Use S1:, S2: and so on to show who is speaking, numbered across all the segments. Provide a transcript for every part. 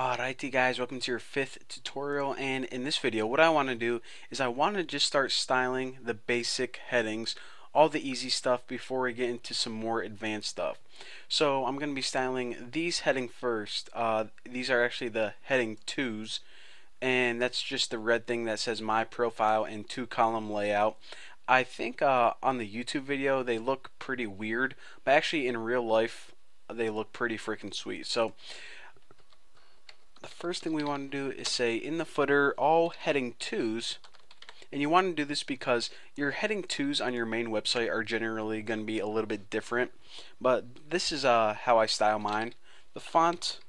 S1: Alrighty guys, welcome to your 5th tutorial, and in this video what I want to do is I want to just start styling the basic headings, all the easy stuff before we get into some more advanced stuff. So I'm going to be styling these heading first. These are actually the heading 2s, and that's just the red thing that says my profile and 2-column layout. I think on the YouTube video they look pretty weird, but actually in real life they look pretty freaking sweet. So the first thing we want to do is say in the footer all heading 2s, and you want to do this because your heading 2s on your main website are generally going to be a little bit different, but this is how I style mine. The font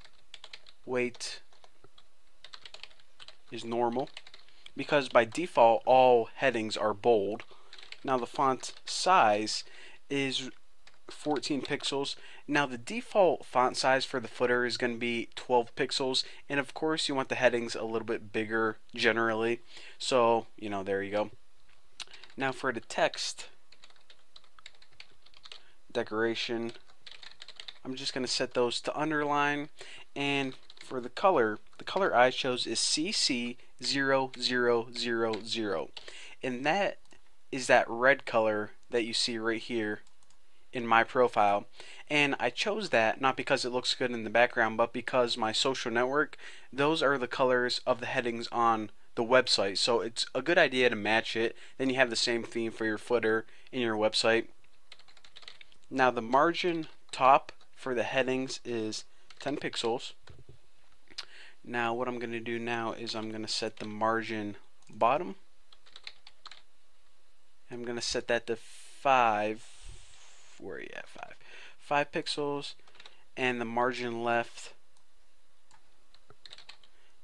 S1: weight is normal because by default all headings are bold. Now the font size is 14 pixels. Now the default font size for the footer is going to be 12 pixels, and of course you want the headings a little bit bigger generally, so there you go. Now for the text decoration, I'm just going to set those to underline, and for the color I chose is CC0000, and that is that red color that you see right here in my profile. And I chose that not because it looks good in the background, but because my social network, those are the colors of the headings on the website, so it's a good idea to match it. Then you have the same theme for your footer in your website. Now the margin top for the headings is 10 pixels. Now what I'm going to do now is I'm going to set the margin bottom. I'm going to set that to 5. Where are you at? 5 pixels, and the margin left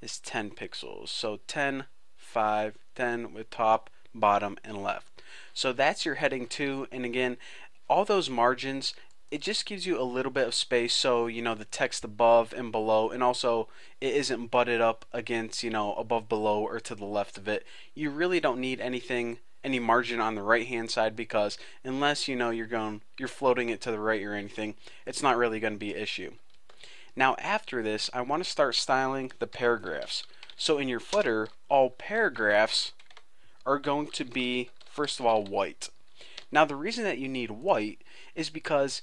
S1: is 10 pixels. So 10, 5, 10 with top, bottom, and left. So that's your heading 2, and again, all those margins, it just gives you a little bit of space, so the text above and below, and also it isn't butted up against above, below, or to the left of it. You really don't need any margin on the right hand side, because unless you're floating it to the right or anything, it's not really going to be an issue. Now after this, I want to start styling the paragraphs. So in your footer, all paragraphs are going to be, first of all, white. Now the reason that you need white is because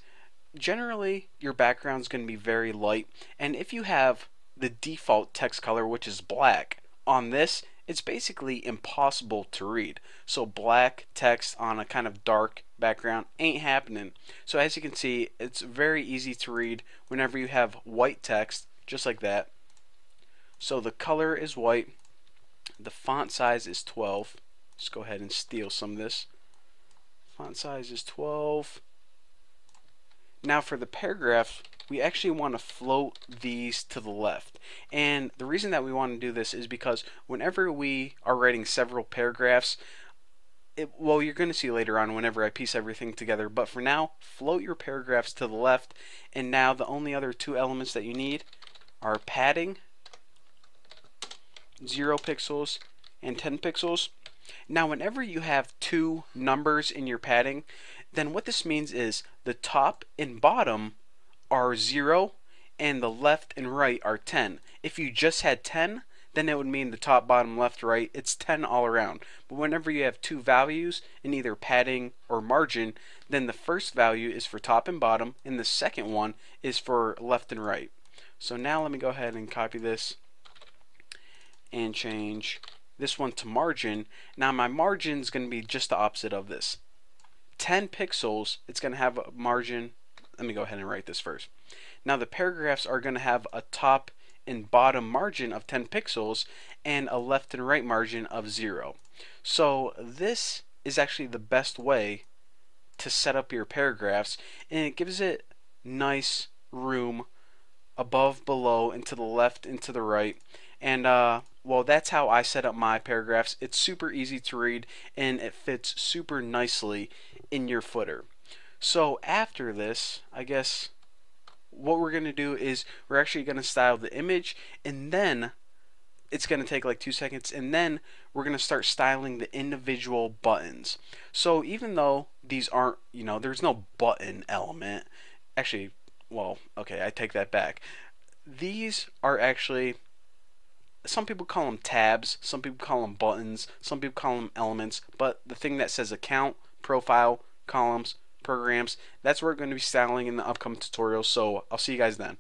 S1: generally your background is going to be very light, and if you have the default text color, which is black, on this, it's basically impossible to read. So black text on a kind of dark background ain't happening. So as you can see, it's very easy to read whenever you have white text, just like that. So the color is white. The font size is 12. Let's go ahead and steal some of this. Font size is 12. Now for the paragraph, we actually want to float these to the left. And the reason that we want to do this is because whenever we are writing several paragraphs, well, you're going to see later on whenever I piece everything together, but for now, float your paragraphs to the left. And now the only other two elements that you need are padding, 0 pixels and 10 pixels. Now whenever you have two numbers in your padding, then what this means is the top and bottom are 0 and the left and right are 10. If you just had 10, then it would mean the top, bottom, left, right, it's 10 all around. But whenever you have two values in either padding or margin, then the first value is for top and bottom, and the second one is for left and right. So now let me go ahead and copy this and change this one to margin. Now my margin is going to be just the opposite of this. 10 pixels, it's going to have a margin. Let me go ahead and write this first. Now the paragraphs are going to have a top and bottom margin of 10 pixels and a left and right margin of 0. So this is actually the best way to set up your paragraphs, and it gives it nice room above, below, and to the left and to the right. And well, that's how I set up my paragraphs. It's super easy to read, and it fits super nicely in your footer. So after this, I guess what we're going to do is we're actually going to style the image, and then it's going to take like 2 seconds, and then we're going to start styling the individual buttons. So even though these aren't, there's no button element. Actually, well, okay, I take that back. these are actually, some people call them tabs, some people call them buttons, some people call them elements, but the thing that says account, profile, columns, programs, that's what we're going to be styling in the upcoming tutorials. So I'll see you guys then.